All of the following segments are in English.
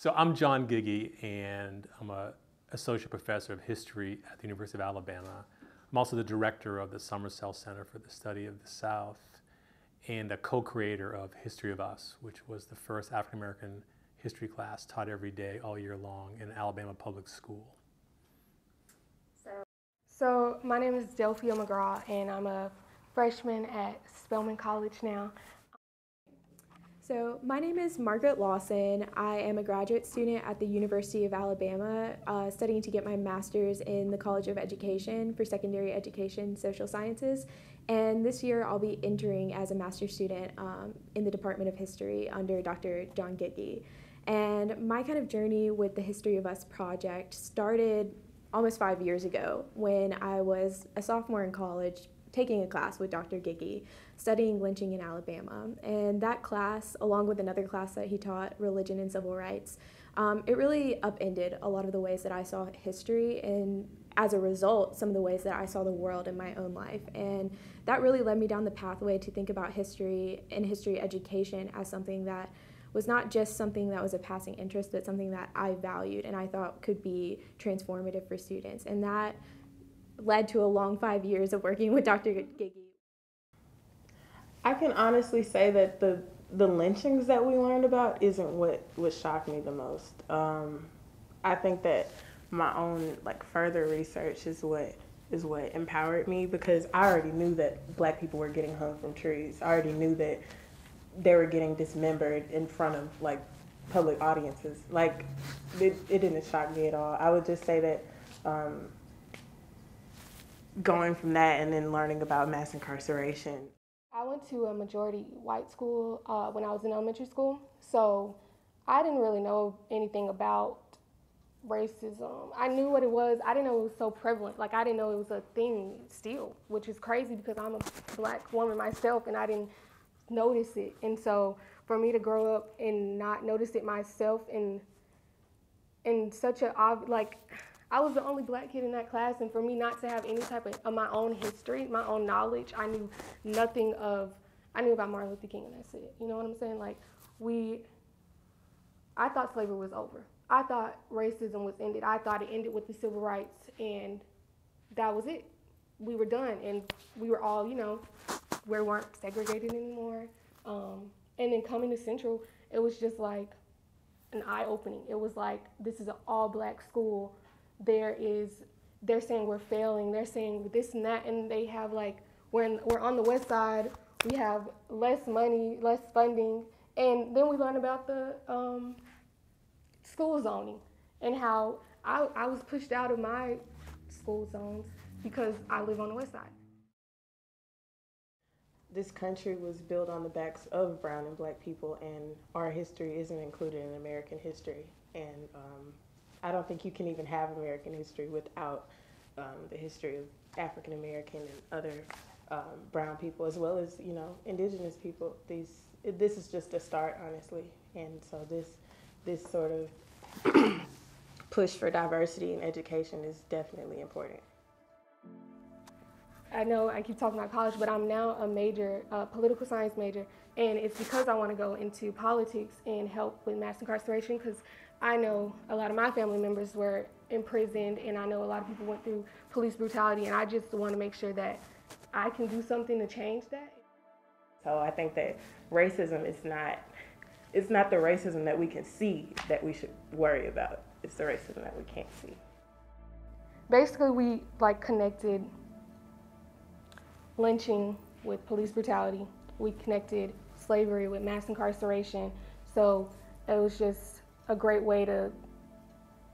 So I'm John Giggy, and I'm an associate professor of history at the University of Alabama. I'm also the director of the Summersell Center for the Study of the South and a co-creator of History of Us, which was the first African-American history class taught every day all year long in Alabama public school. So my name is Delphia McGraw, and I'm a freshman at Spelman College now. So my name is Margaret Lawson. I am a graduate student at the University of Alabama, studying to get my master's in the College of Education for Secondary Education Social Sciences. And this year I'll be entering as a master's student in the Department of History under Dr. John Giggy. And my kind of journey with the History of Us project started almost 5 years ago when I was a sophomore in college, taking a class with Dr. Giggy, studying lynching in Alabama. And that class, along with another class that he taught, religion and civil rights, it really upended a lot of the ways that I saw history, and as a result, some of the ways that I saw the world in my own life. And that really led me down the pathway to think about history and history education as something that was not just something that was a passing interest, but something that I valued and I thought could be transformative for students. And that led to a long 5 years of working with Dr. Giggy. I can honestly say that the lynchings that we learned about isn't what shocked me the most. I think that my own further research is what empowered me, because I already knew that Black people were getting hung from trees. I already knew that they were getting dismembered in front of public audiences. It didn't shock me at all. I would just say that going from that and then learning about mass incarceration. I went to a majority white school when I was in elementary school, so I didn't really know anything about racism. I knew what it was. I didn't know it was so prevalent. I didn't know it was a thing still, which is crazy because I'm a Black woman myself and I didn't notice it. And so for me to grow up and not notice it myself in such a I was the only Black kid in that class, and for me not to have any type of my own history, my own knowledge, I knew nothing of. I knew about Martin Luther King, and that's it. You know what I'm saying? I thought slavery was over. I thought racism was ended. I thought it ended with the civil rights, and that was it. We were done, and we were all, we weren't segregated anymore. And then coming to Central, it was just like an eye-opening. It was like, this is an all-Black school. They're saying we're failing. They're saying this and that, and they have we're on the West Side. We have less money, less funding, and then we learn about the school zoning and how I was pushed out of my school zones because I live on the West Side. This country was built on the backs of brown and Black people, and our history isn't included in American history. And I don't think you can even have American history without the history of African American and other brown people, as well as indigenous people. This is just a start, honestly. And so this sort of push for diversity in education is definitely important. I know I keep talking about college, but I'm now a major, political science major, and it's because I want to go into politics and help with mass incarceration, because I know a lot of my family members were imprisoned, and I know a lot of people went through police brutality, and I just want to make sure that I can do something to change that. So I think that racism is not the racism that we can see that we should worry about. It's the racism that we can't see. Basically, we connected lynching with police brutality. We connected slavery with mass incarceration. So it was just a great way to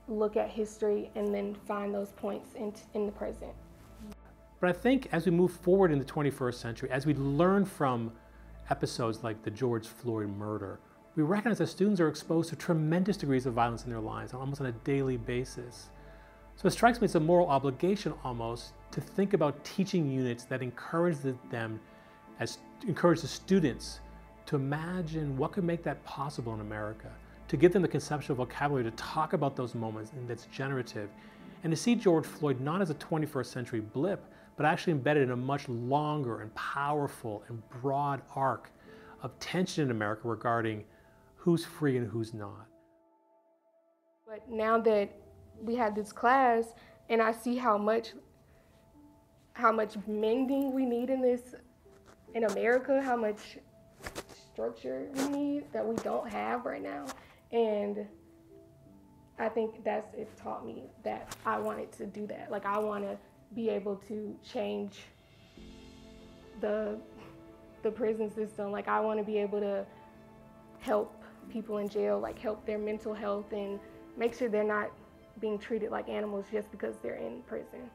look at history and then find those points in the present. But I think as we move forward in the 21st century, as we learn from episodes like the George Floyd murder, we recognize that students are exposed to tremendous degrees of violence in their lives, almost on a daily basis. So it strikes me as a moral obligation almost to think about teaching units that encourage the students to imagine what could make that possible in America, to give them the conceptual vocabulary to talk about those moments and that's generative, and to see George Floyd not as a 21st century blip, but actually embedded in a much longer and powerful and broad arc of tension in America regarding who's free and who's not. But now that we had this class and I see how much mending we need in America, how much structure we need that we don't have right now. And I think it taught me that I wanted to do that. Like, I want to be able to change the prison system. Like, I want to be able to help people in jail, like help their mental health and make sure they're not being treated like animals just because they're in prison.